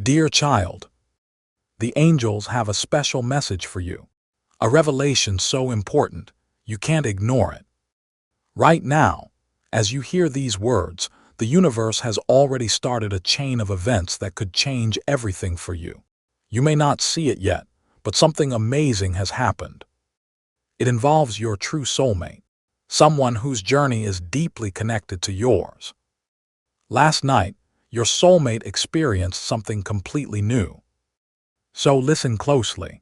Dear child, the angels have a special message for you. A revelation so important, you can't ignore it. Right now, as you hear these words, the universe has already started a chain of events that could change everything for you. You may not see it yet, but something amazing has happened. It involves your true soulmate, someone whose journey is deeply connected to yours. Last night, your soulmate experienced something completely new. So listen closely.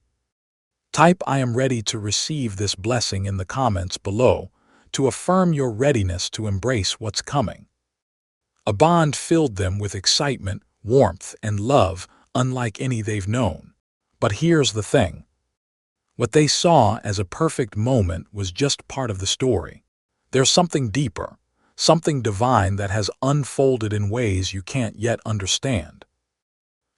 Type "I am ready to receive this blessing" in the comments below to affirm your readiness to embrace what's coming. A bond filled them with excitement, warmth, and love unlike any they've known. But here's the thing. What they saw as a perfect moment was just part of the story. There's something deeper, something divine that has unfolded in ways you can't yet understand.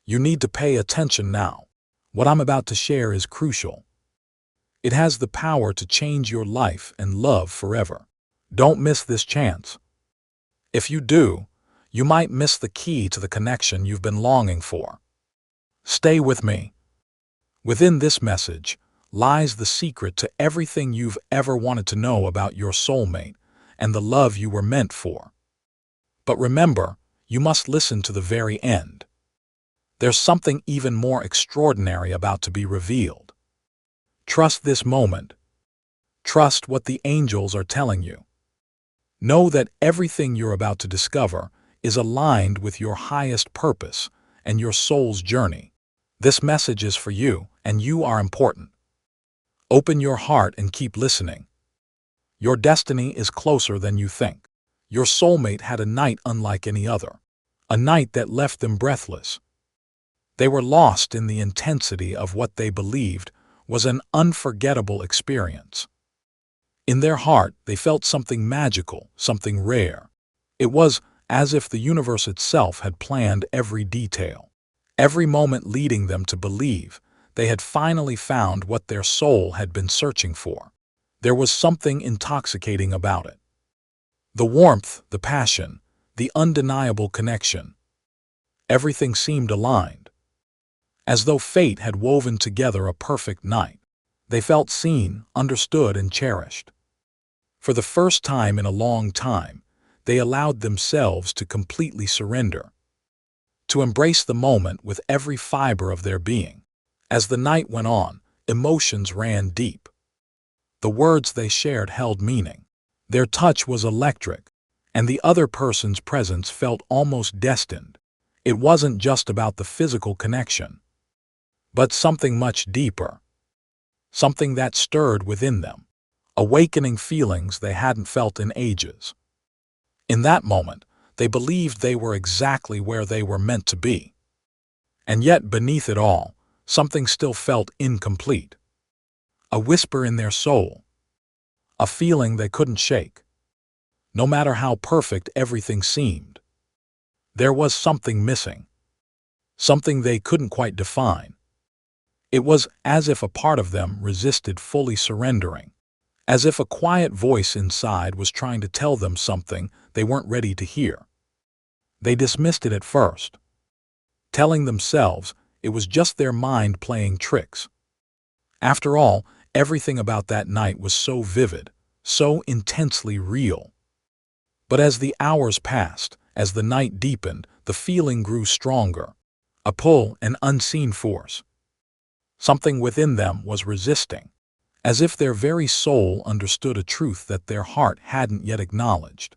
You need to pay attention now. What I'm about to share is crucial. It has the power to change your life and love forever. Don't miss this chance. If you do, you might miss the key to the connection you've been longing for. Stay with me. Within this message lies the secret to everything you've ever wanted to know about your soulmate and the love you were meant for. But remember, you must listen to the very end. There's something even more extraordinary about to be revealed. Trust this moment. Trust what the angels are telling you. Know that everything you're about to discover is aligned with your highest purpose and your soul's journey. This message is for you, and you are important. Open your heart and keep listening. Your destiny is closer than you think. Your soulmate had a night unlike any other, a night that left them breathless. They were lost in the intensity of what they believed was an unforgettable experience. In their heart, they felt something magical, something rare. It was as if the universe itself had planned every detail, every moment leading them to believe they had finally found what their soul had been searching for. There was something intoxicating about it. The warmth, the passion, the undeniable connection. Everything seemed aligned. As though fate had woven together a perfect night. They felt seen, understood, and cherished. For the first time in a long time, they allowed themselves to completely surrender, to embrace the moment with every fiber of their being. As the night went on, emotions ran deep. The words they shared held meaning. Their touch was electric, and the other person's presence felt almost destined. It wasn't just about the physical connection, but something much deeper. Something that stirred within them, awakening feelings they hadn't felt in ages. In that moment, they believed they were exactly where they were meant to be. And yet, beneath it all, something still felt incomplete. A whisper in their soul. A feeling they couldn't shake. No matter how perfect everything seemed, there was something missing. Something they couldn't quite define. It was as if a part of them resisted fully surrendering, as if a quiet voice inside was trying to tell them something they weren't ready to hear. They dismissed it at first, telling themselves it was just their mind playing tricks. After all, everything about that night was so vivid, so intensely real. But as the hours passed, as the night deepened, the feeling grew stronger. A pull, an unseen force. Something within them was resisting, as if their very soul understood a truth that their heart hadn't yet acknowledged.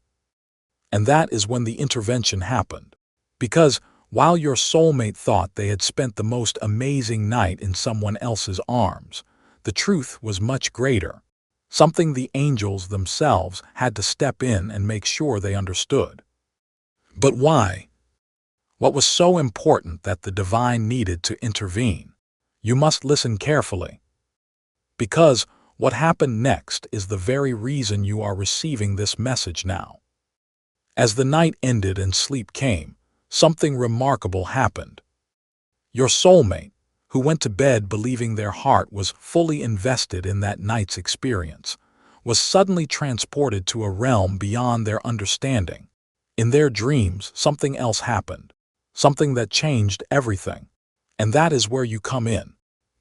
And that is when the intervention happened. Because while your soulmate thought they had spent the most amazing night in someone else's arms, the truth was much greater. Something the angels themselves had to step in and make sure they understood. But why? What was so important that the divine needed to intervene? You must listen carefully. Because what happened next is the very reason you are receiving this message now. As the night ended and sleep came, something remarkable happened. Your soulmate, who went to bed believing their heart was fully invested in that night's experience, was suddenly transported to a realm beyond their understanding. In their dreams, something else happened. something that changed everything. And that is where you come in.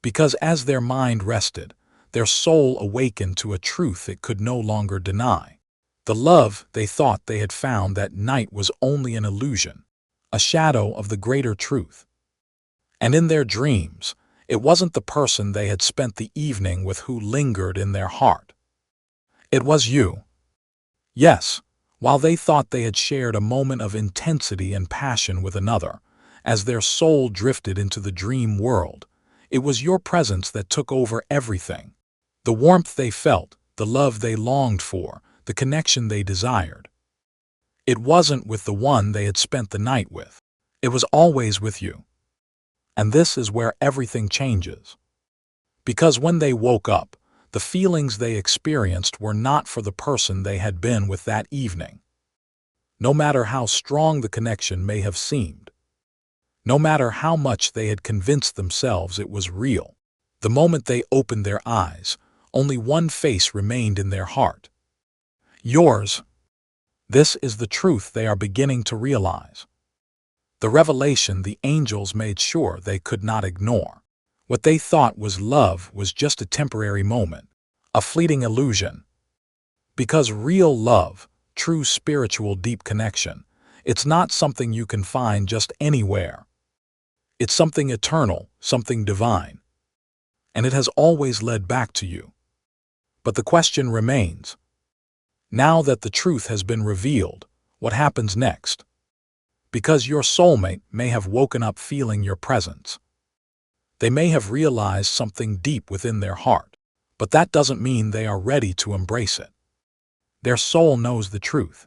Because as their mind rested, their soul awakened to a truth it could no longer deny. The love they thought they had found that night was only an illusion, a shadow of the greater truth. And in their dreams, it wasn't the person they had spent the evening with who lingered in their heart. It was you. Yes, while they thought they had shared a moment of intensity and passion with another, as their soul drifted into the dream world, it was your presence that took over everything. The warmth they felt, the love they longed for, the connection they desired. It wasn't with the one they had spent the night with. It was always with you. And this is where everything changes. Because when they woke up, the feelings they experienced were not for the person they had been with that evening. No matter how strong the connection may have seemed, no matter how much they had convinced themselves it was real, the moment they opened their eyes, only one face remained in their heart. Yours. This is the truth they are beginning to realize. The revelation the angels made sure they could not ignore. What they thought was love was just a temporary moment, a fleeting illusion. Because real love, true spiritual deep connection, it's not something you can find just anywhere. It's something eternal, something divine. And it has always led back to you. But the question remains, now that the truth has been revealed, what happens next? Because your soulmate may have woken up feeling your presence. They may have realized something deep within their heart, but that doesn't mean they are ready to embrace it. Their soul knows the truth.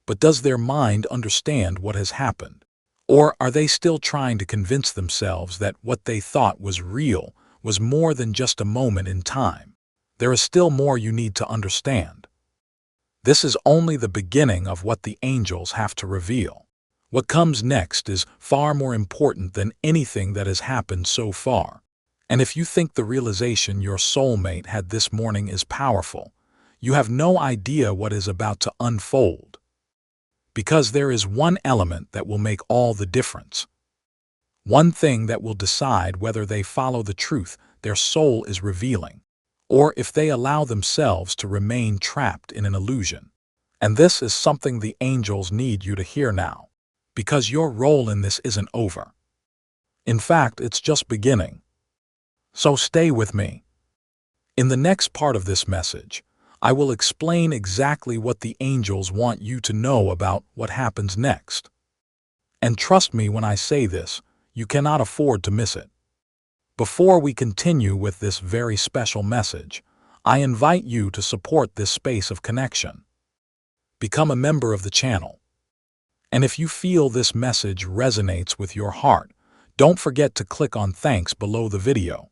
But does their mind understand what has happened? Or are they still trying to convince themselves that what they thought was real was more than just a moment in time? There is still more you need to understand. This is only the beginning of what the angels have to reveal. What comes next is far more important than anything that has happened so far. And if you think the realization your soulmate had this morning is powerful, you have no idea what is about to unfold. Because there is one element that will make all the difference. One thing that will decide whether they follow the truth their soul is revealing, or if they allow themselves to remain trapped in an illusion. And this is something the angels need you to hear now. Because your role in this isn't over. In fact, it's just beginning. So stay with me. In the next part of this message, I will explain exactly what the angels want you to know about what happens next. And trust me when I say this, you cannot afford to miss it. Before we continue with this very special message, I invite you to support this space of connection. Become a member of the channel. And if you feel this message resonates with your heart, don't forget to click on thanks below the video.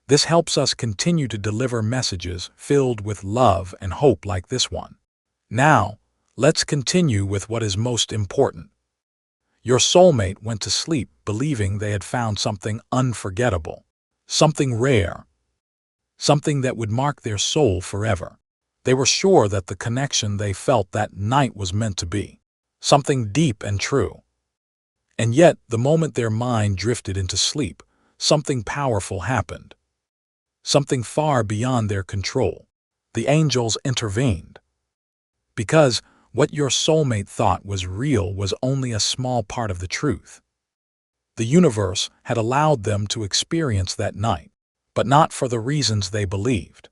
This helps us continue to deliver messages filled with love and hope like this one. Now, let's continue with what is most important. Your soulmate went to sleep believing they had found something unforgettable, something rare, something that would mark their soul forever. They were sure that the connection they felt that night was meant to be. Something deep and true. And yet, the moment their mind drifted into sleep, something powerful happened. Something far beyond their control. The angels intervened. Because what your soulmate thought was real was only a small part of the truth. The universe had allowed them to experience that night, but not for the reasons they believed.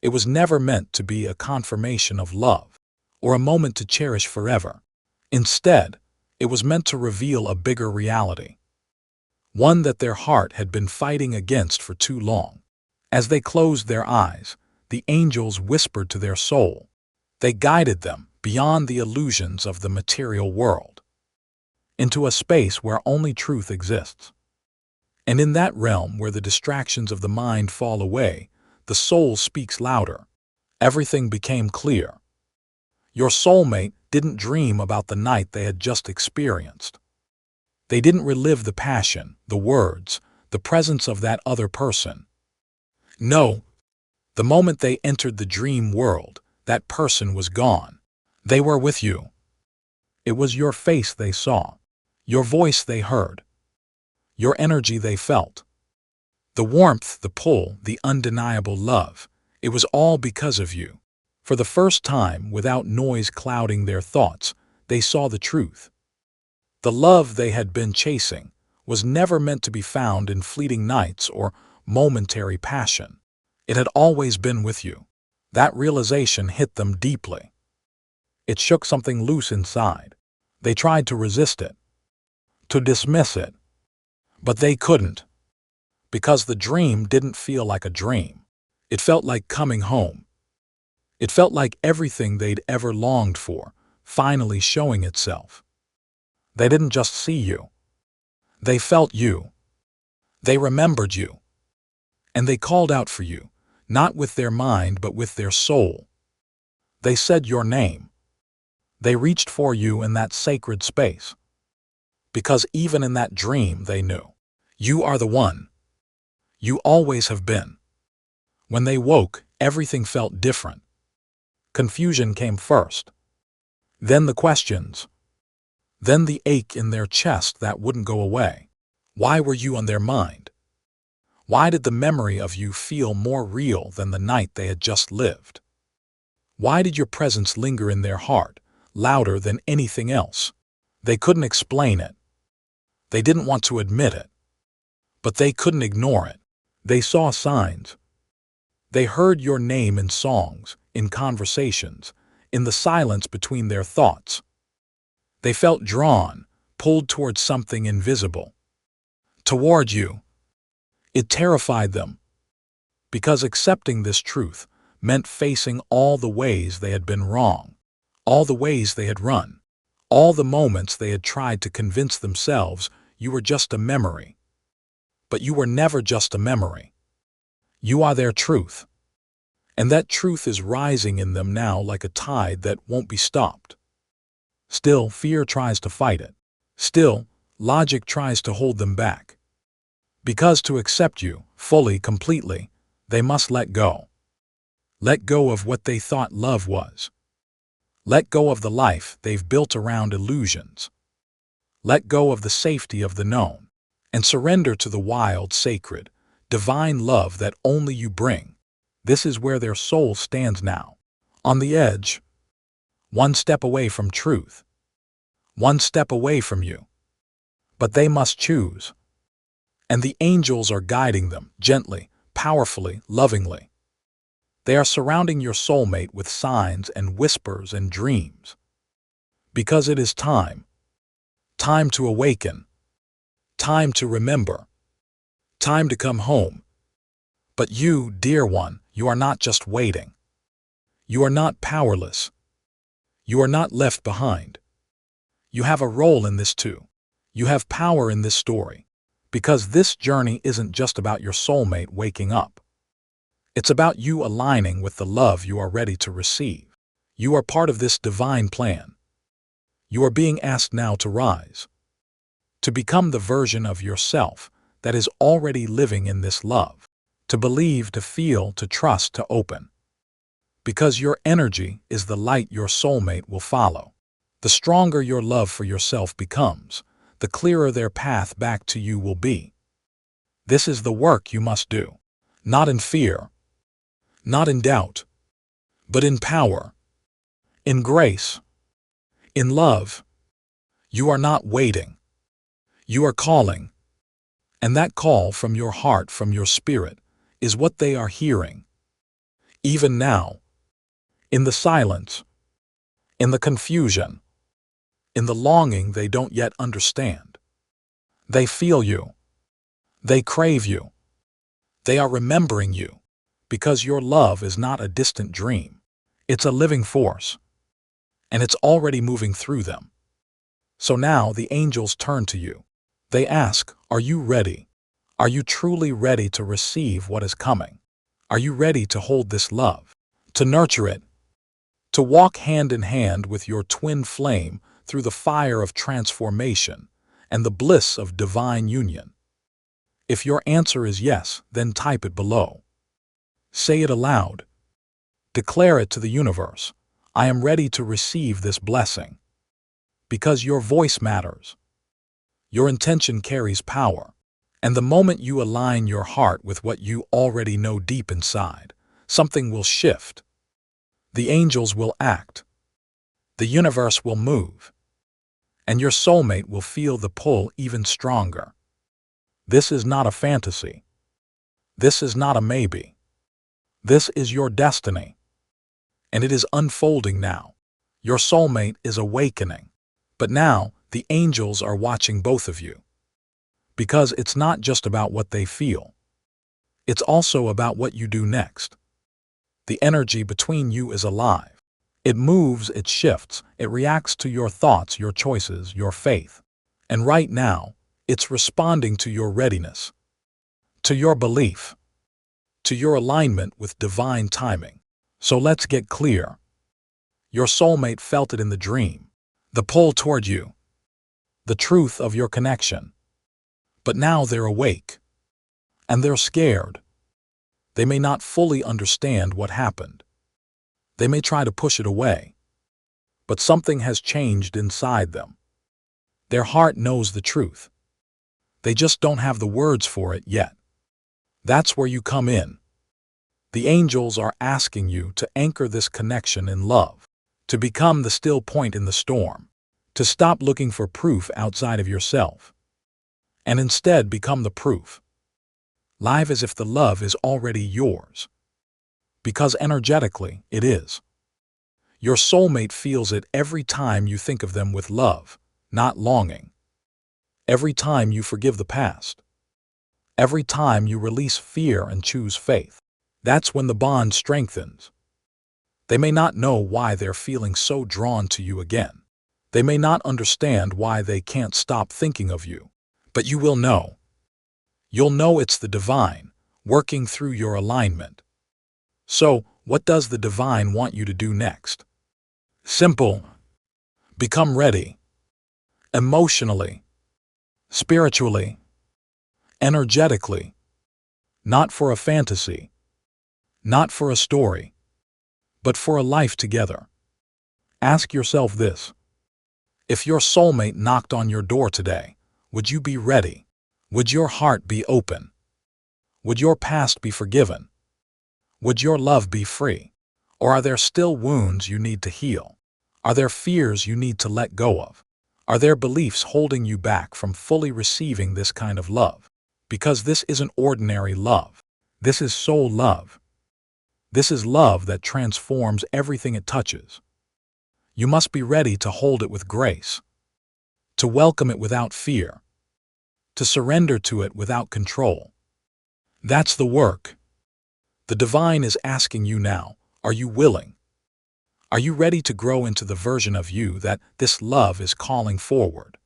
It was never meant to be a confirmation of love, or a moment to cherish forever. Instead, it was meant to reveal a bigger reality. One that their heart had been fighting against for too long. As they closed their eyes, the angels whispered to their soul. They guided them beyond the illusions of the material world, into a space where only truth exists. And in that realm where the distractions of the mind fall away, the soul speaks louder. Everything became clear. Your soulmate didn't dream about the night they had just experienced. They didn't relive the passion, the words, the presence of that other person. No, the moment they entered the dream world, that person was gone. They were with you. It was your face they saw, Your voice they heard. Your energy they felt. The warmth, the pull, the undeniable love. It was all because of you. For the first time, without noise clouding their thoughts, they saw the truth. The love they had been chasing was never meant to be found in fleeting nights or momentary passion. It had always been with you. That realization hit them deeply. It shook something loose inside. They tried to resist it, to dismiss it, but they couldn't, because the dream didn't feel like a dream. It felt like coming home. It felt like everything they'd ever longed for, finally showing itself. They didn't just see you. They felt you. They remembered you. And they called out for you, not with their mind but with their soul. They said your name. They reached for you in that sacred space. Because even in that dream they knew, you are the one. You always have been. When they woke, everything felt different. Confusion came first. Then the questions. Then the ache in their chest that wouldn't go away. Why were you on their mind? Why did the memory of you feel more real than the night they had just lived? Why did your presence linger in their heart, louder than anything else? They couldn't explain it. They didn't want to admit it. But they couldn't ignore it. They saw signs. They heard your name in songs, in conversations, in the silence between their thoughts. They felt drawn, pulled towards something invisible. Toward you. It terrified them. Because accepting this truth meant facing all the ways they had been wrong, all the ways they had run, all the moments they had tried to convince themselves you were just a memory. But you were never just a memory. You are their truth. And that truth is rising in them now like a tide that won't be stopped. Still, fear tries to fight it. Still, logic tries to hold them back. Because to accept you, fully, completely, they must let go. Let go of what they thought love was. Let go of the life they've built around illusions. Let go of the safety of the known, and surrender to the wild, sacred, divine love that only you bring. This is where their soul stands now, on the edge, one step away from truth, one step away from you. But they must choose. And the angels are guiding them, gently, powerfully, lovingly. They are surrounding your soulmate with signs and whispers and dreams. Because it is time. Time to awaken. Time to remember. Time to come home. But you, dear one, you are not just waiting. You are not powerless. You are not left behind. You have a role in this too. You have power in this story. Because this journey isn't just about your soulmate waking up. It's about you aligning with the love you are ready to receive. You are part of this divine plan. You are being asked now to rise. To become the version of yourself that is already living in this love. To believe, to feel, to trust, to open. Because your energy is the light your soulmate will follow. The stronger your love for yourself becomes, the clearer their path back to you will be. This is the work you must do. Not in fear. Not in doubt. But in power. In grace. In love. You are not waiting. You are calling. And that call from your heart, from your spirit, is what they are hearing. Even now. In the silence. In the confusion. In the longing they don't yet understand. They feel you. They crave you. They are remembering you. Because your love is not a distant dream. It's a living force. And it's already moving through them. So now the angels turn to you. They ask, are you ready? Are you truly ready to receive what is coming? Are you ready to hold this love? To nurture it? To walk hand in hand with your twin flame through the fire of transformation and the bliss of divine union? If your answer is yes, then type it below. Say it aloud. Declare it to the universe. I am ready to receive this blessing. Because your voice matters. Your intention carries power. And the moment you align your heart with what you already know deep inside, something will shift. The angels will act. The universe will move. And your soulmate will feel the pull even stronger. This is not a fantasy. This is not a maybe. This is your destiny. And it is unfolding now. Your soulmate is awakening. But now, the angels are watching both of you. Because it's not just about what they feel. It's also about what you do next. The energy between you is alive. It moves, it shifts, it reacts to your thoughts, your choices, your faith. And right now, it's responding to your readiness, to your belief, to your alignment with divine timing. So let's get clear. Your soulmate felt it in the dream, the pull toward you, the truth of your connection. But now they're awake, and they're scared. They may not fully understand what happened. They may try to push it away. But something has changed inside them. Their heart knows the truth. They just don't have the words for it yet. That's where you come in. The angels are asking you to anchor this connection in love, to become the still point in the storm, to stop looking for proof outside of yourself, and instead become the proof. Live as if the love is already yours. Because energetically, it is. Your soulmate feels it every time you think of them with love, not longing. Every time you forgive the past. Every time you release fear and choose faith. That's when the bond strengthens. They may not know why they're feeling so drawn to you again. They may not understand why they can't stop thinking of you. But you will know. You'll know it's the divine, working through your alignment. So, what does the divine want you to do next? Simple. Become ready. Emotionally. Spiritually. Energetically. Not for a fantasy. Not for a story. But for a life together. Ask yourself this. If your soulmate knocked on your door today, would you be ready? Would your heart be open? Would your past be forgiven? Would your love be free? Or are there still wounds you need to heal? Are there fears you need to let go of? Are there beliefs holding you back from fully receiving this kind of love? Because this isn't ordinary love. This is soul love. This is love that transforms everything it touches. You must be ready to hold it with grace, to welcome it without fear, to surrender to it without control. That's the work. The divine is asking you now, are you willing? Are you ready to grow into the version of you that this love is calling forward?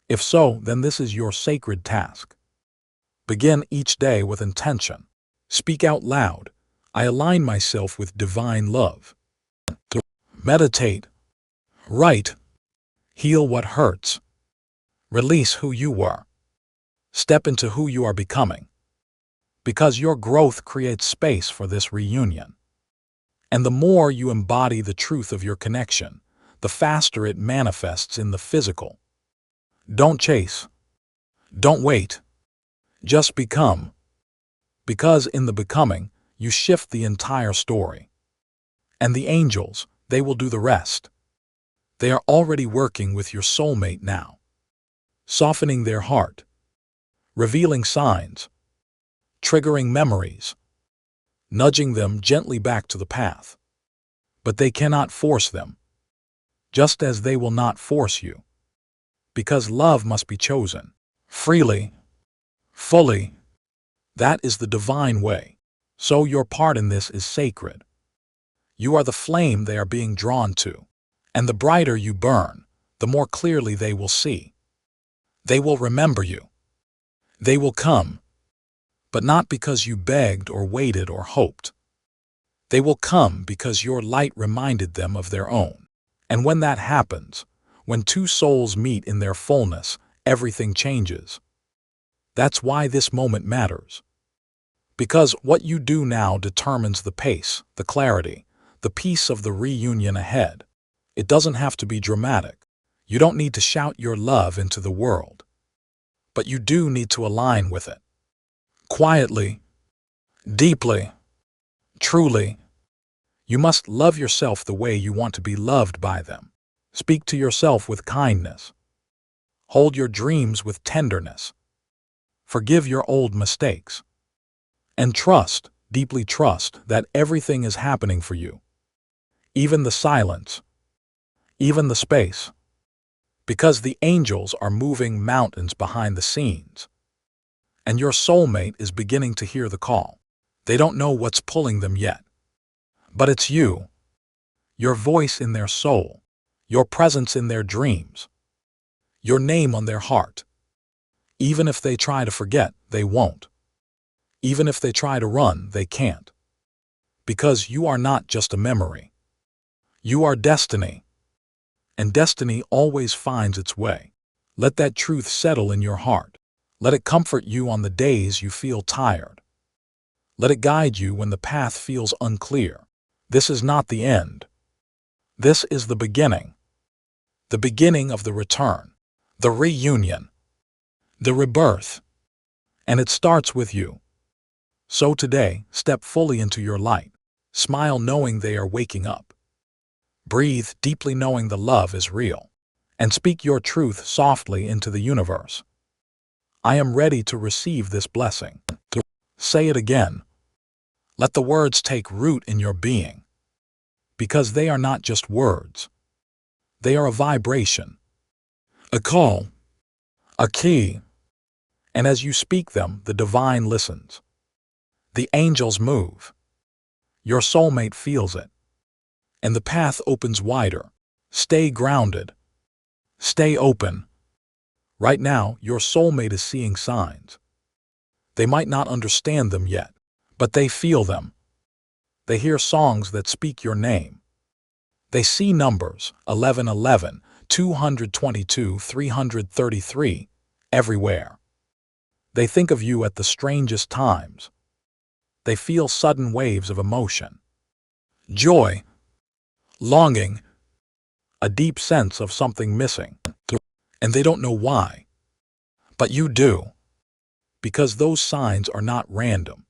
If so, then this is your sacred task. Begin each day with intention. Speak out loud. I align myself with divine love. Meditate. Write. Heal what hurts. Release who you were. Step into who you are becoming. Because your growth creates space for this reunion. And the more you embody the truth of your connection, the faster it manifests in the physical. Don't chase. Don't wait. Just become. Because in the becoming, you shift the entire story. And the angels, they will do the rest. They are already working with your soulmate now. Softening their heart. Revealing signs. Triggering memories. Nudging them gently back to the path. But they cannot force them. Just as they will not force you. Because love must be chosen. Freely. Fully. That is the divine way. So your part in this is sacred. You are the flame they are being drawn to. And the brighter you burn, the more clearly they will see. They will remember you. They will come. But not because you begged or waited or hoped. They will come because your light reminded them of their own. And when that happens, when two souls meet in their fullness, everything changes. That's why this moment matters. Because what you do now determines the pace, the clarity, the peace of the reunion ahead. It doesn't have to be dramatic. You don't need to shout your love into the world. But you do need to align with it. Quietly, deeply, truly. You must love yourself the way you want to be loved by them. Speak to yourself with kindness. Hold your dreams with tenderness. Forgive your old mistakes. And trust, deeply trust, that everything is happening for you. Even the silence. Even the space. Because the angels are moving mountains behind the scenes. And your soulmate is beginning to hear the call. They don't know what's pulling them yet. But it's you. Your voice in their soul. Your presence in their dreams. Your name on their heart. Even if they try to forget, they won't. Even if they try to run, they can't. Because you are not just a memory. You are destiny. And destiny always finds its way. Let that truth settle in your heart. Let it comfort you on the days you feel tired. Let it guide you when the path feels unclear. This is not the end. This is the beginning. The beginning of the return. The reunion. The rebirth. And it starts with you. So today, step fully into your light. Smile knowing they are waking up. Breathe deeply knowing the love is real. And speak your truth softly into the universe. I am ready to receive this blessing. Say it again. Let the words take root in your being. Because they are not just words. They are a vibration. A call. A key. And as you speak them, the divine listens. The angels move. Your soulmate feels it. And the path opens wider. Stay grounded. Stay open. Right now, your soulmate is seeing signs. They might not understand them yet, but they feel them. They hear songs that speak your name. They see numbers, 1111, 222, 333, everywhere. They think of you at the strangest times. They feel sudden waves of emotion. Joy. Longing. A deep sense of something missing. And they don't know why. But you do. Because those signs are not random.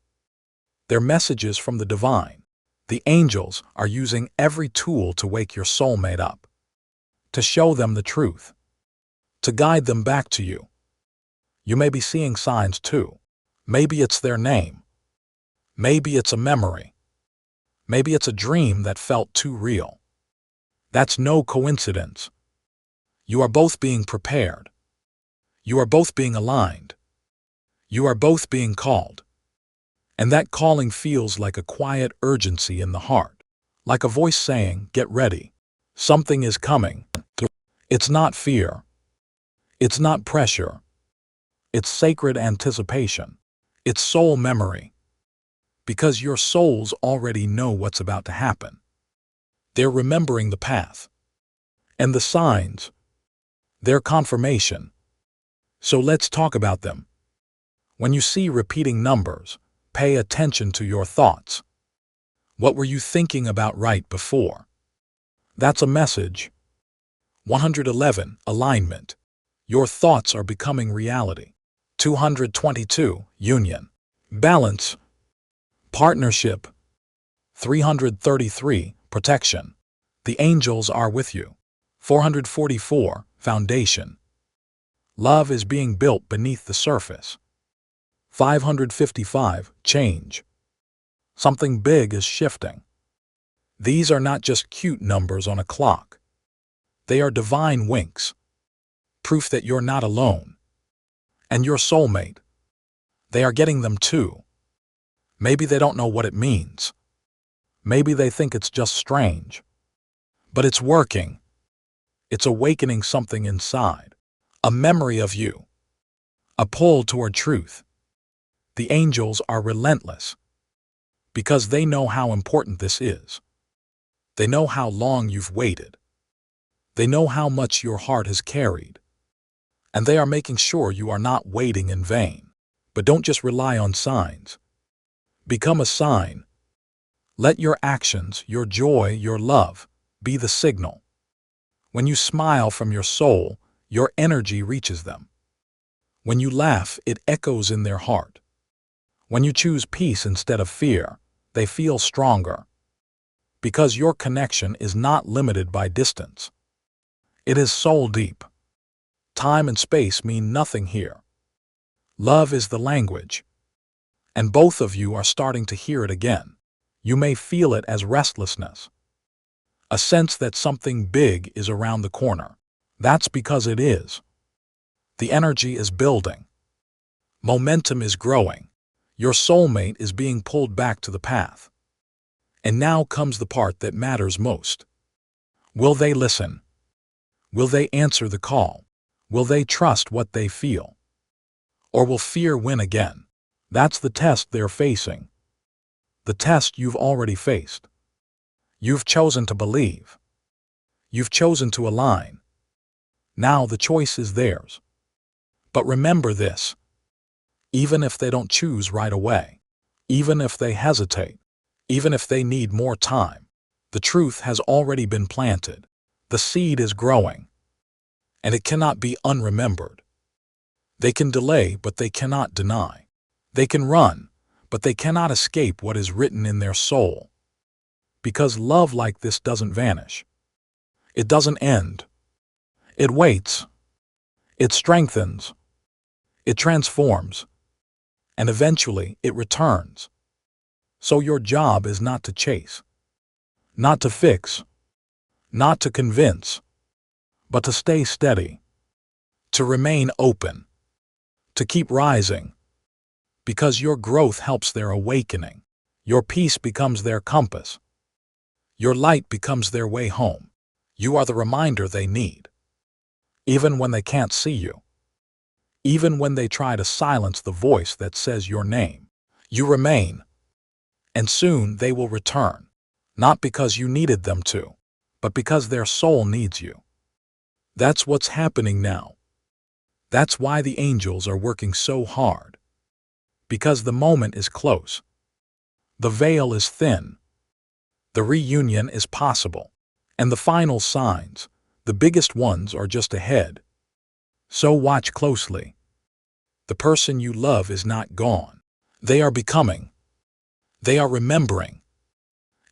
They're messages from the divine. The angels are using every tool to wake your soulmate up. To show them the truth. To guide them back to you. You may be seeing signs too. Maybe it's their name. Maybe it's a memory. Maybe it's a dream that felt too real. That's no coincidence. You are both being prepared. You are both being aligned. You are both being called. And that calling feels like a quiet urgency in the heart. Like a voice saying, get ready. Something is coming. It's not fear. It's not pressure. It's sacred anticipation. It's soul memory. Because your souls already know what's about to happen. They're remembering the path. And the signs. Their confirmation. So let's talk about them. When you see repeating numbers, pay attention to your thoughts. What were you thinking about right before? That's a message. 111, alignment. Your thoughts are becoming reality. 222, union. Balance. Partnership. 333, protection. The angels are with you. 444, foundation. Love is being built beneath the surface. 555, change. Something big is shifting. These are not just cute numbers on a clock. They are divine winks. Proof that you're not alone. And your soulmate. They are getting them too. Maybe they don't know what it means. Maybe they think it's just strange. But it's working. It's awakening something inside. A memory of you. A pull toward truth. The angels are relentless. Because they know how important this is. They know how long you've waited. They know how much your heart has carried. And they are making sure you are not waiting in vain. But don't just rely on signs. Become a sign. Let your actions, your joy, your love, be the signal. When you smile from your soul, your energy reaches them. When you laugh, it echoes in their heart. When you choose peace instead of fear, they feel stronger. Because your connection is not limited by distance. It is soul deep. Time and space mean nothing here. Love is the language. And both of you are starting to hear it again. You may feel it as restlessness. A sense that something big is around the corner. That's because it is. The energy is building. Momentum is growing. Your soulmate is being pulled back to the path. And now comes the part that matters most. Will they listen? Will they answer the call? Will they trust what they feel? Or will fear win again? That's the test they're facing. The test you've already faced. You've chosen to believe. You've chosen to align. Now the choice is theirs. But remember this. Even if they don't choose right away, even if they hesitate, even if they need more time, the truth has already been planted. The seed is growing. And it cannot be unremembered. They can delay, but they cannot deny. They can run, but they cannot escape what is written in their soul. Because love like this doesn't vanish. It doesn't end. It waits. It strengthens. It transforms. And eventually it returns. So your job is not to chase, not to fix, not to convince, but to stay steady, to remain open, to keep rising. Because your growth helps their awakening. Your peace becomes their compass. Your light becomes their way home. You are the reminder they need. Even when they can't see you. Even when they try to silence the voice that says your name, you remain. And soon they will return. Not because you needed them to, but because their soul needs you. That's what's happening now. That's why the angels are working so hard. Because the moment is close. The veil is thin. The reunion is possible. And the final signs, the biggest ones, are just ahead. So watch closely. The person you love is not gone. They are becoming. They are remembering.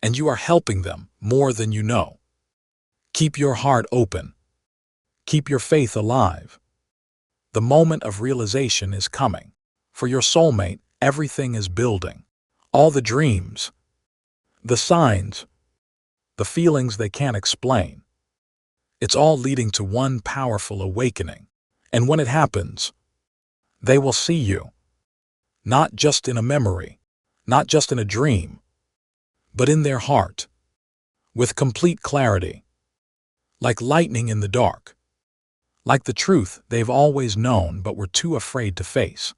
And you are helping them more than you know. Keep your heart open. Keep your faith alive. The moment of realization is coming. For your soulmate, everything is building. All the dreams, the signs, the feelings they can't explain. It's all leading to one powerful awakening. And when it happens, they will see you. Not just in a memory, not just in a dream, but in their heart. With complete clarity. Like lightning in the dark. Like the truth they've always known but were too afraid to face.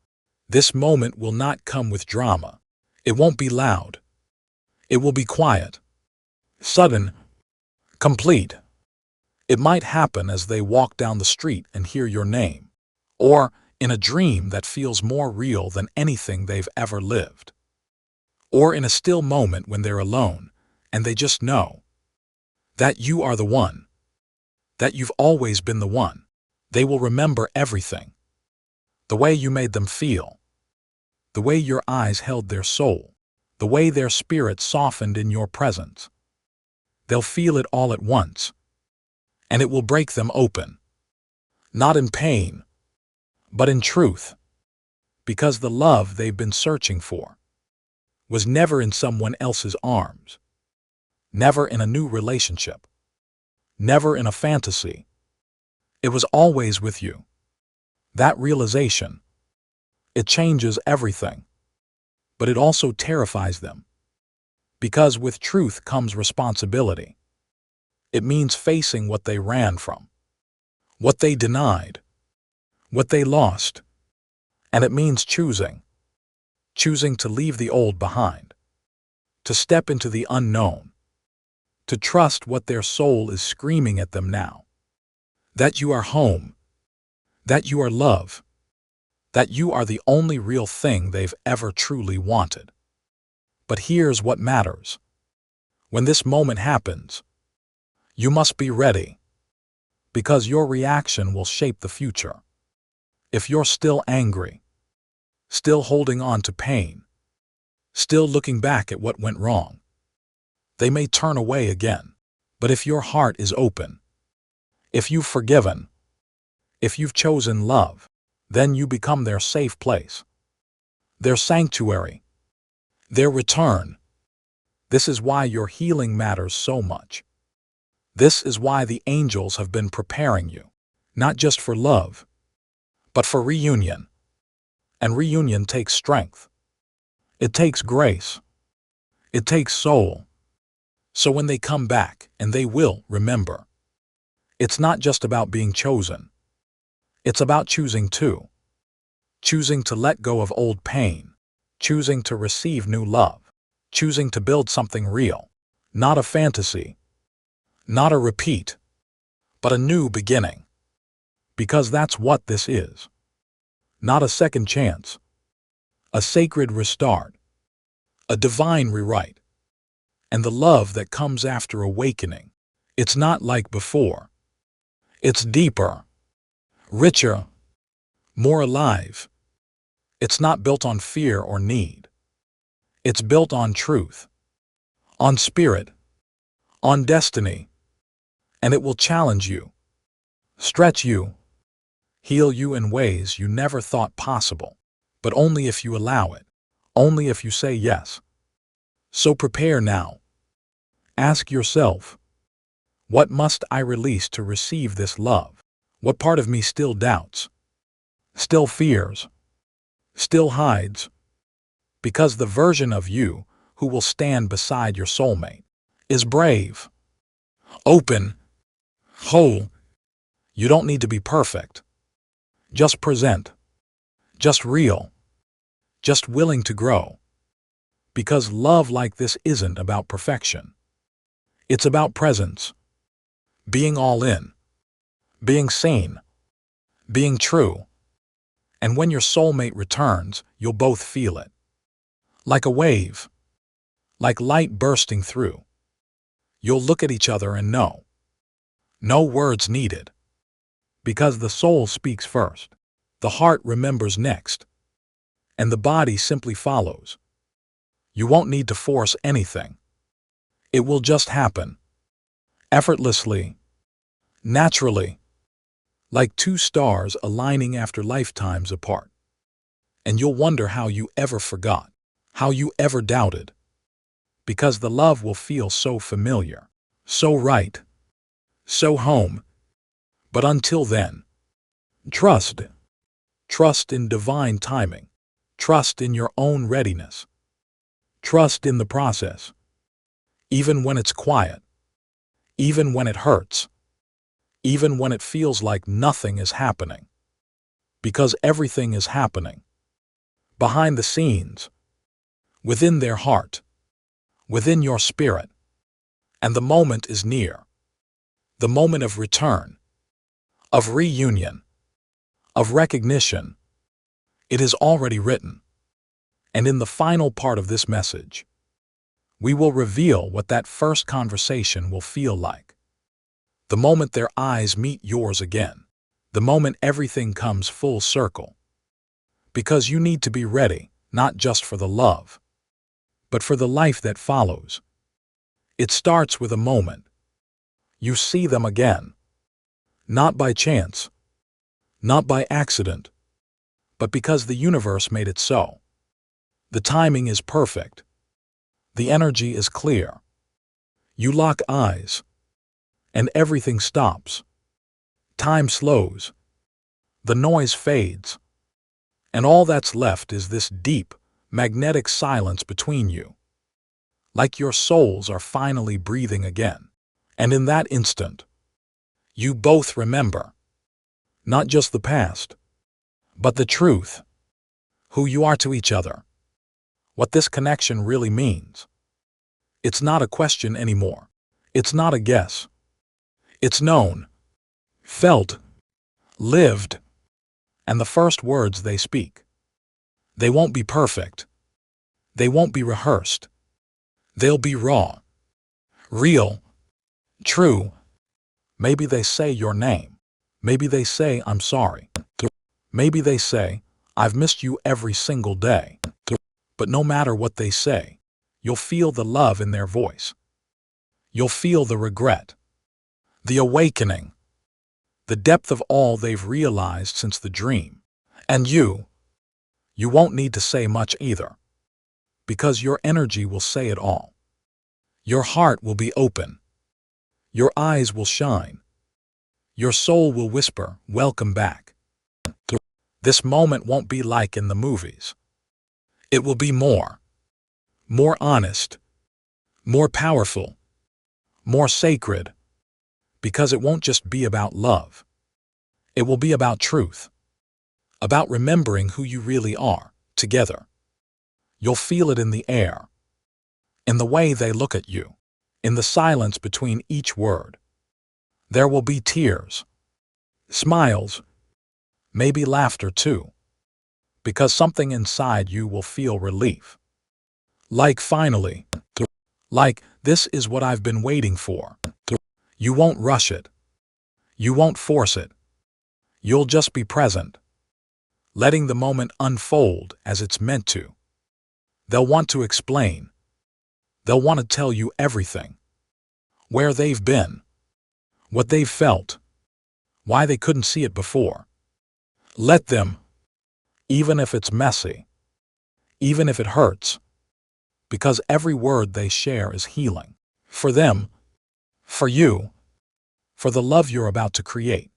This moment will not come with drama. It won't be loud. It will be quiet. Sudden. Complete. It might happen as they walk down the street and hear your name. Or in a dream that feels more real than anything they've ever lived. Or in a still moment when they're alone and they just know that you are the one. That you've always been the one. They will remember everything. The way you made them feel. The way your eyes held their soul. The way their spirit softened in your presence. They'll feel it all at once. And it will break them open. Not in pain, but in truth. Because the love they've been searching for was never in someone else's arms. Never in a new relationship. Never in a fantasy. It was always with you. That realization, it changes everything. But it also terrifies them. Because with truth comes responsibility. It means facing what they ran from, what they denied, what they lost. And it means choosing. Choosing to leave the old behind. To step into the unknown. To trust what their soul is screaming at them now. That you are home. That you are love. That you are the only real thing they've ever truly wanted. But here's what matters. When this moment happens, you must be ready. Because your reaction will shape the future. If you're still angry, still holding on to pain, still looking back at what went wrong, they may turn away again. But if your heart is open, if you've forgiven, if you've chosen love, then you become their safe place, their sanctuary, their return. This is why your healing matters so much. This is why the angels have been preparing you, not just for love, but for reunion. And reunion takes strength. It takes grace. It takes soul. So when they come back, and they will, remember, it's not just about being chosen. It's about choosing too. Choosing to let go of old pain. Choosing to receive new love. Choosing to build something real. Not a fantasy. Not a repeat. But a new beginning. Because that's what this is. Not a second chance. A sacred restart. A divine rewrite. And the love that comes after awakening, it's not like before. It's deeper, richer, more alive. It's not built on fear or need. It's built on truth, on spirit, on destiny. And it will challenge you, stretch you, heal you in ways you never thought possible, but only if you allow it, only if you say yes. So prepare now. Ask yourself, what must I release to receive this love? What part of me still doubts, still fears, still hides? Because the version of you who will stand beside your soulmate is brave, open, whole. You don't need to be perfect. Just present. Just real. Just willing to grow. Because love like this isn't about perfection. It's about presence. Being all in. Being seen. Being true. And when your soulmate returns, you'll both feel it. Like a wave. Like light bursting through. You'll look at each other and know. No words needed. Because the soul speaks first. The heart remembers next. And the body simply follows. You won't need to force anything. It will just happen. Effortlessly. Naturally. Like two stars aligning after lifetimes apart. And you'll wonder how you ever forgot, how you ever doubted. Because the love will feel so familiar, so right, so home. But until then, trust. Trust in divine timing. Trust in your own readiness. Trust in the process. Even when it's quiet. Even when it hurts. Even when it feels like nothing is happening. Because everything is happening. Behind the scenes. Within their heart. Within your spirit. And the moment is near. The moment of return. Of reunion. Of recognition. It is already written. And in the final part of this message, we will reveal what that first conversation will feel like. The moment their eyes meet yours again. The moment everything comes full circle. Because you need to be ready, not just for the love, but for the life that follows. It starts with a moment. You see them again. Not by chance. Not by accident. But because the universe made it so. The timing is perfect. The energy is clear. You lock eyes. And everything stops. Time slows. The noise fades. And all that's left is this deep, magnetic silence between you. Like your souls are finally breathing again. And in that instant, you both remember. Not just the past, but the truth. Who you are to each other. What this connection really means. It's not a question anymore. It's not a guess. It's known, felt, lived, and the first words they speak. They won't be perfect. They won't be rehearsed. They'll be raw, real, true. Maybe they say your name. Maybe they say, I'm sorry. Maybe they say, "I've missed you every single day." But no matter what they say, you'll feel the love in their voice. You'll feel the regret, the awakening, the depth of all they've realized since the dream. And you won't need to say much either, because your energy will say it all. Your heart will be open. Your eyes will shine. Your soul will whisper, "Welcome back." This moment won't be like in the movies. It will be more honest, more powerful, more sacred, because it won't just be about love. It will be about truth, about remembering who you really are, together. You'll feel it in the air, in the way they look at you, in the silence between each word. There will be tears, smiles, maybe laughter too, because something inside you will feel relief. Like finally, like this is what I've been waiting for. You won't rush it. You won't force it. You'll just be present, letting the moment unfold as it's meant to. They'll want to explain. They'll want to tell you everything. Where they've been, what they've felt, why they couldn't see it before. Let them, even if it's messy, even if it hurts, because every word they share is healing. For them, for you, for the love you're about to create.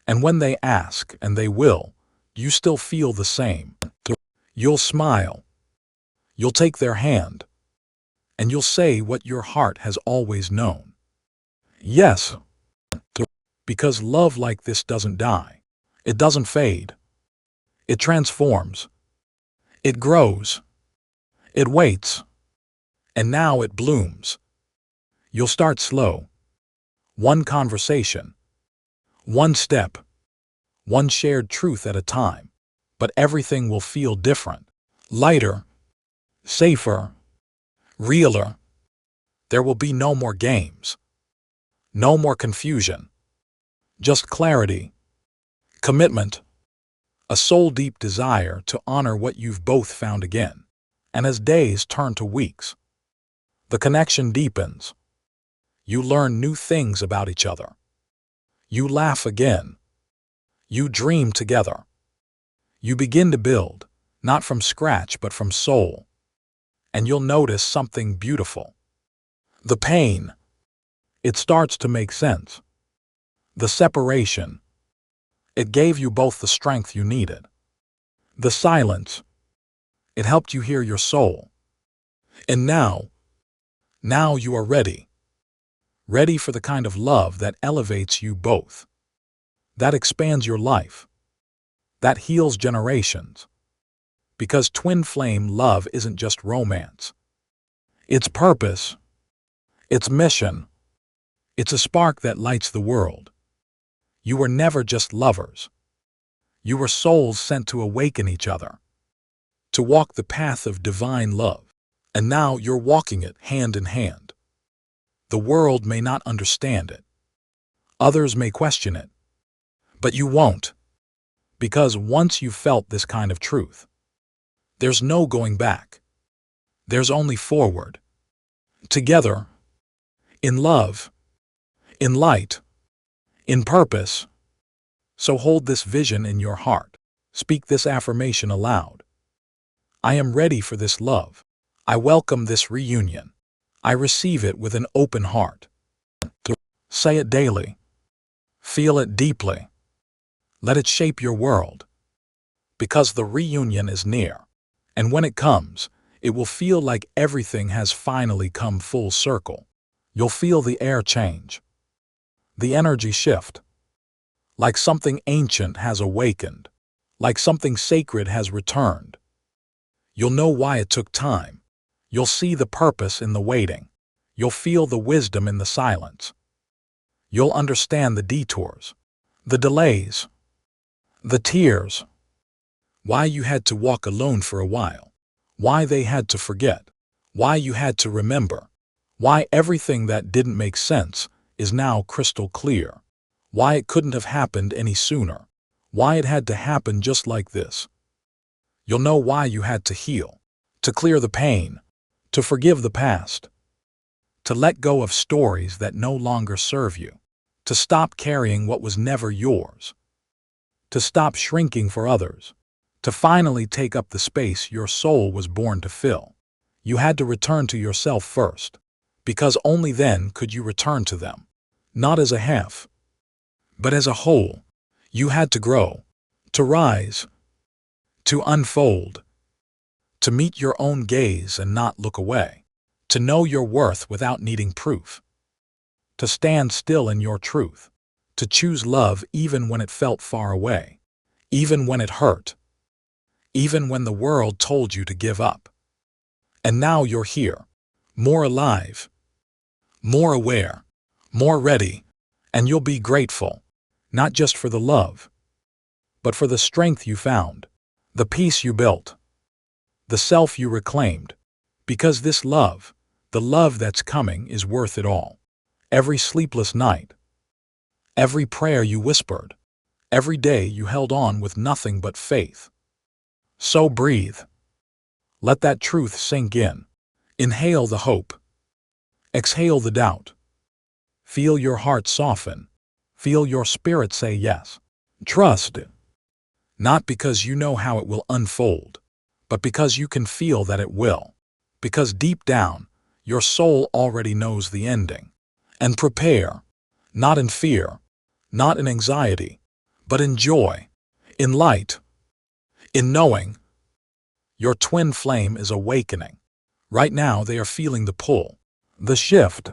And when they ask, and they will, you still feel the same. You'll smile. You'll take their hand. And you'll say what your heart has always known. Yes. Because love like this doesn't die. It doesn't fade. It transforms. It grows. It waits. And now it blooms. You'll start slow. One conversation. One step. One shared truth at a time. But everything will feel different. Lighter. Safer. Realer. There will be no more games. No more confusion. Just clarity. Commitment. A soul-deep desire to honor what you've both found again. And as days turn to weeks, the connection deepens. You learn new things about each other. You laugh again. You dream together. You begin to build, not from scratch but from soul. And you'll notice something beautiful. The pain. It starts to make sense. The separation. It gave you both the strength you needed. The silence. It helped you hear your soul. And now you are ready. Ready for the kind of love that elevates you both. That expands your life. That heals generations. Because twin flame love isn't just romance. It's purpose. It's mission. It's a spark that lights the world. You were never just lovers. You were souls sent to awaken each other. To walk the path of divine love. And now you're walking it hand in hand. The world may not understand it. Others may question it. But you won't. Because once you've felt this kind of truth, there's no going back. There's only forward. Together. In love. In light. In purpose. So hold this vision in your heart. Speak this affirmation aloud. I am ready for this love. I welcome this reunion. I receive it with an open heart. Say it daily. Feel it deeply. Let it shape your world. Because the reunion is near. And when it comes, it will feel like everything has finally come full circle. You'll feel the air change. The energy shift. Like something ancient has awakened. Like something sacred has returned. You'll know why it took time. You'll see the purpose in the waiting. You'll feel the wisdom in the silence. You'll understand the detours, the delays, the tears. Why you had to walk alone for a while. Why they had to forget. Why you had to remember. Why everything that didn't make sense is now crystal clear. Why it couldn't have happened any sooner. why it had to happen just like this. You'll know why you had to heal, to clear the pain, to forgive the past, to let go of stories that no longer serve you, to stop carrying what was never yours, to stop shrinking for others, to finally take up the space your soul was born to fill. You had to return to yourself first, because only then could you return to them, not as a half, but as a whole. You had to grow, to rise, to unfold, to meet your own gaze and not look away, to know your worth without needing proof, to stand still in your truth, to choose love even when it felt far away, even when it hurt, even when the world told you to give up. And now you're here, more alive, more aware, more ready, and you'll be grateful, not just for the love, but for the strength you found, the peace you built, the self you reclaimed, because this love, the love that's coming, is worth it all. Every sleepless night, every prayer you whispered, every day you held on with nothing but faith. So breathe. Let that truth sink in. Inhale the hope. Exhale the doubt. Feel your heart soften. Feel your spirit say yes. Trust it. Not because you know how it will unfold, but because you can feel that it will. Because deep down, your soul already knows the ending. And prepare, not in fear, not in anxiety, but in joy, in light, in knowing. Your twin flame is awakening. Right now they are feeling the pull, the shift,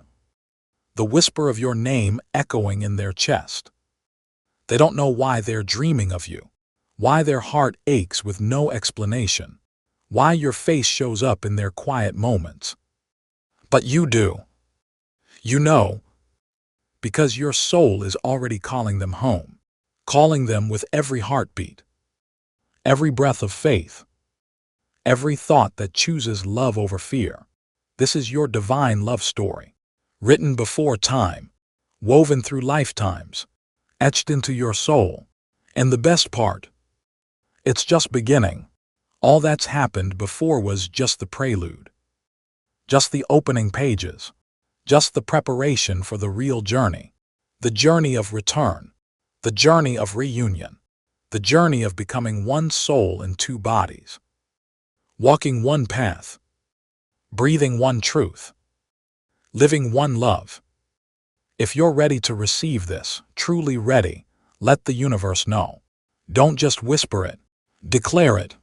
the whisper of your name echoing in their chest. They don't know why they're dreaming of you, why their heart aches with no explanation, why your face shows up in their quiet moments. But you do. You know, because your soul is already calling them home, calling them with every heartbeat, every breath of faith, every thought that chooses love over fear. This is your divine love story, written before time, woven through lifetimes, etched into your soul. And the best part, it's just beginning. All that's happened before was just the prelude, just the opening pages, just the preparation for the real journey, the journey of return, the journey of reunion, the journey of becoming one soul in two bodies, walking one path, breathing one truth, living one love. If you're ready to receive this, truly ready, let the universe know. Don't just whisper it, declare it.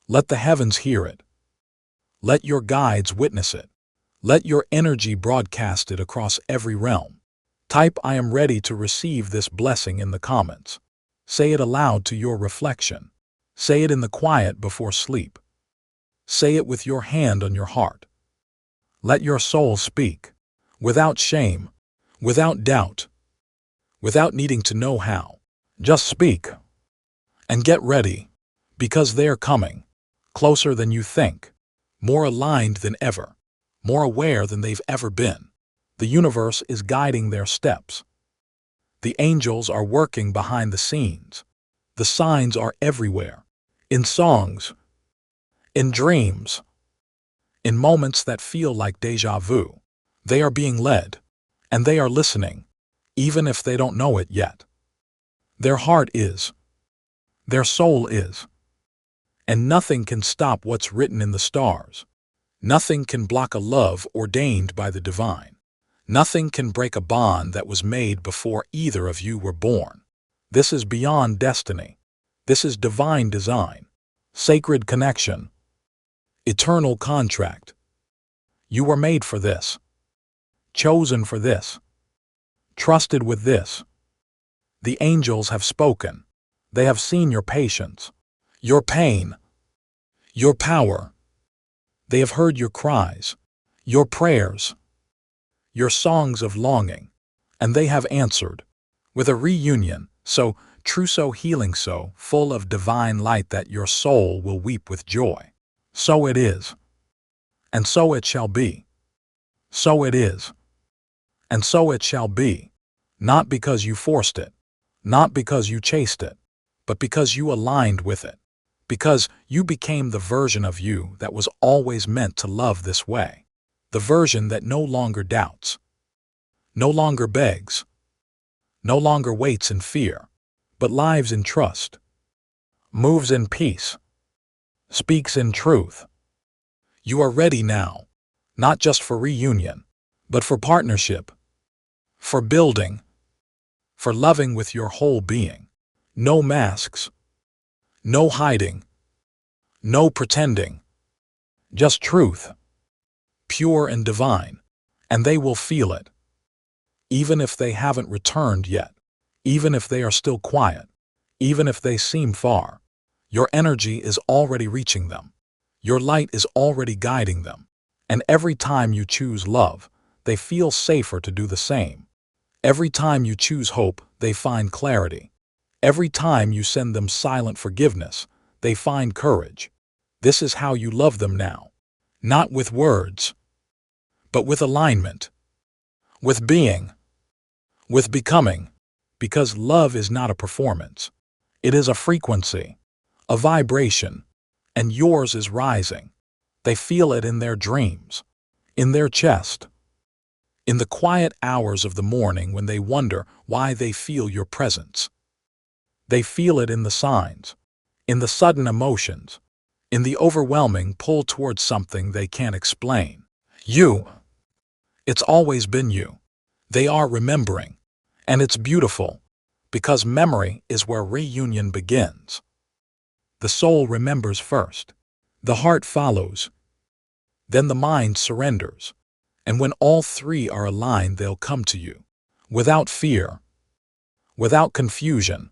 Let the heavens hear it. Let your guides witness it. Let your energy broadcast it across every realm. Type "I am ready to receive this blessing" in the comments. Say it aloud to your reflection. Say it in the quiet before sleep. Say it with your hand on your heart. Let your soul speak, without shame, without doubt, without needing to know how. Just speak. And get ready, because they're coming, closer than you think, more aligned than ever, more aware than they've ever been. The universe is guiding their steps. The angels are working behind the scenes. The signs are everywhere, in songs, in dreams, in moments that feel like déjà vu. They are being led, and they are listening, even if they don't know it yet. Their heart is. Their soul is. And nothing can stop what's written in the stars. Nothing can block a love ordained by the divine. Nothing can break a bond that was made before either of you were born. This is beyond destiny. This is divine design, sacred connection, eternal contract. You were made for this, chosen for this, trusted with this. The angels have spoken. They have seen your patience, your pain, your power. They have heard your cries, your prayers, your songs of longing, and they have answered with a reunion so true, so healing, so full of divine light that your soul will weep with joy. So it is, and so it shall be. So it is, and so it shall be, not because you forced it, not because you chased it, but because you aligned with it, because you became the version of you that was always meant to love this way, the version that no longer doubts, no longer begs, no longer waits in fear, but lives in trust, moves in peace, speaks in truth. You are ready now, not just for reunion, but for partnership, for building, for loving with your whole being. No masks, no hiding, no pretending, just truth, pure and divine, and they will feel it, even if they haven't returned yet, even if they are still quiet, even if they seem far. Your energy is already reaching them. Your light is already guiding them. And every time you choose love, they feel safer to do the same. Every time you choose hope, they find clarity. Every time you send them silent forgiveness, they find courage. This is how you love them now. Not with words, but with alignment, with being, with becoming. Because love is not a performance. It is a frequency, a vibration, and yours is rising. They feel it in their dreams, in their chest, in the quiet hours of the morning when they wonder why they feel your presence. They feel it in the signs, in the sudden emotions, in the overwhelming pull towards something they can't explain. You. It's always been you. They are remembering, and it's beautiful, because memory is where reunion begins. The soul remembers first, the heart follows, then the mind surrenders, and when all three are aligned, they'll come to you, without fear, without confusion,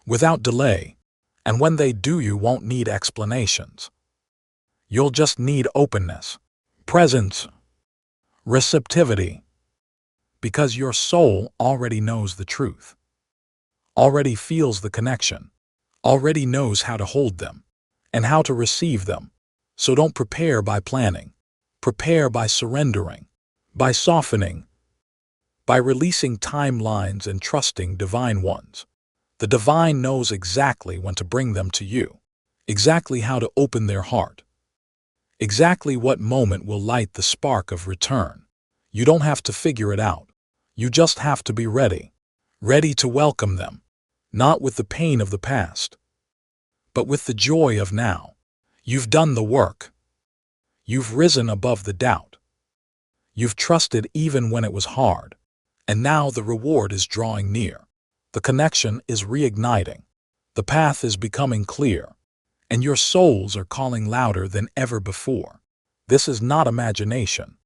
without delay, and when they do, you won't need explanations. You'll just need openness, presence, receptivity, because your soul already knows the truth, already feels the connection, already knows how to hold them and how to receive them. So don't prepare by planning. Prepare by surrendering, by softening, by releasing timelines and trusting divine ones. The divine knows exactly when to bring them to you, exactly how to open their heart, exactly what moment will light the spark of return. You don't have to figure it out. You just have to be ready, ready to welcome them, not with the pain of the past, but with the joy of now. You've done the work. You've risen above the doubt. You've trusted even when it was hard. And now the reward is drawing near. The connection is reigniting. The path is becoming clear. And your souls are calling louder than ever before. This is not imagination.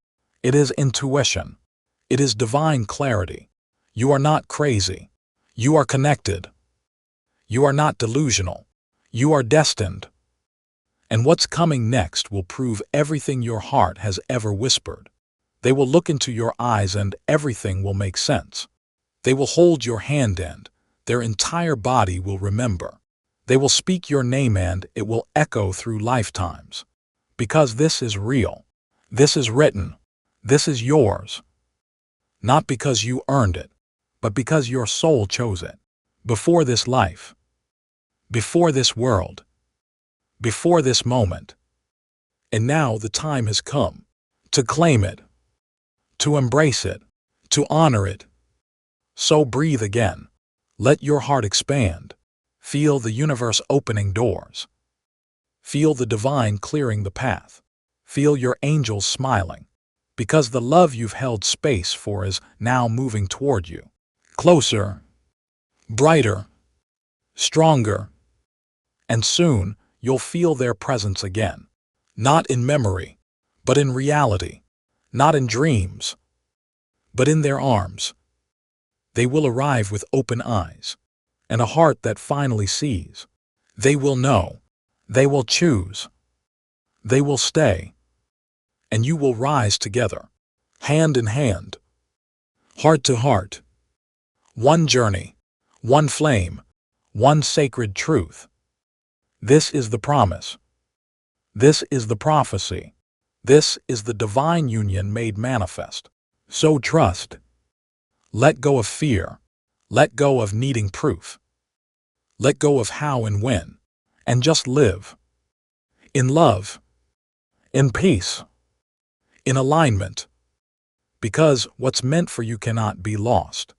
It is intuition. It is divine clarity. You are not crazy. You are connected. You are not delusional. You are destined. And what's coming next will prove everything your heart has ever whispered. They will look into your eyes and everything will make sense. They will hold your hand and their entire body will remember. They will speak your name and it will echo through lifetimes. Because this is real. This is written. This is yours. Not because you earned it, but because your soul chose it. Before this life. Before this world. Before this moment. And now the time has come to claim it, to embrace it, to honor it. So breathe again. Let your heart expand. Feel the universe opening doors. Feel the divine clearing the path. Feel your angels smiling. Because the love you've held space for is now moving toward you. Closer, brighter, stronger. And soon, you'll feel their presence again. Not in memory, but in reality. Not in dreams, but in their arms. They will arrive with open eyes and a heart that finally sees. They will know. They will choose. They will stay. And you will rise together, hand in hand, heart to heart. One journey, one flame, one sacred truth. This is the promise. This is the prophecy. This is the divine union made manifest. So trust. Let go of fear. Let go of needing proof. Let go of how and when, and just live. In love, in peace, in alignment. Because what's meant for you cannot be lost,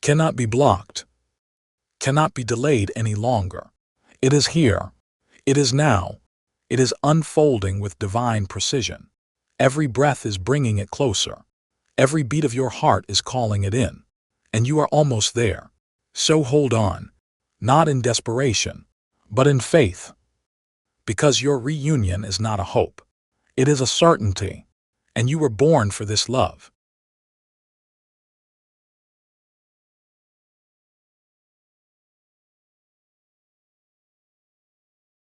cannot be blocked, cannot be delayed any longer. It is here. It is now. It is unfolding with divine precision. Every breath is bringing it closer. Every beat of your heart is calling it in. And you are almost there. So hold on, not in desperation, but in faith. Because your reunion is not a hope. It is a certainty. And you were born for this love.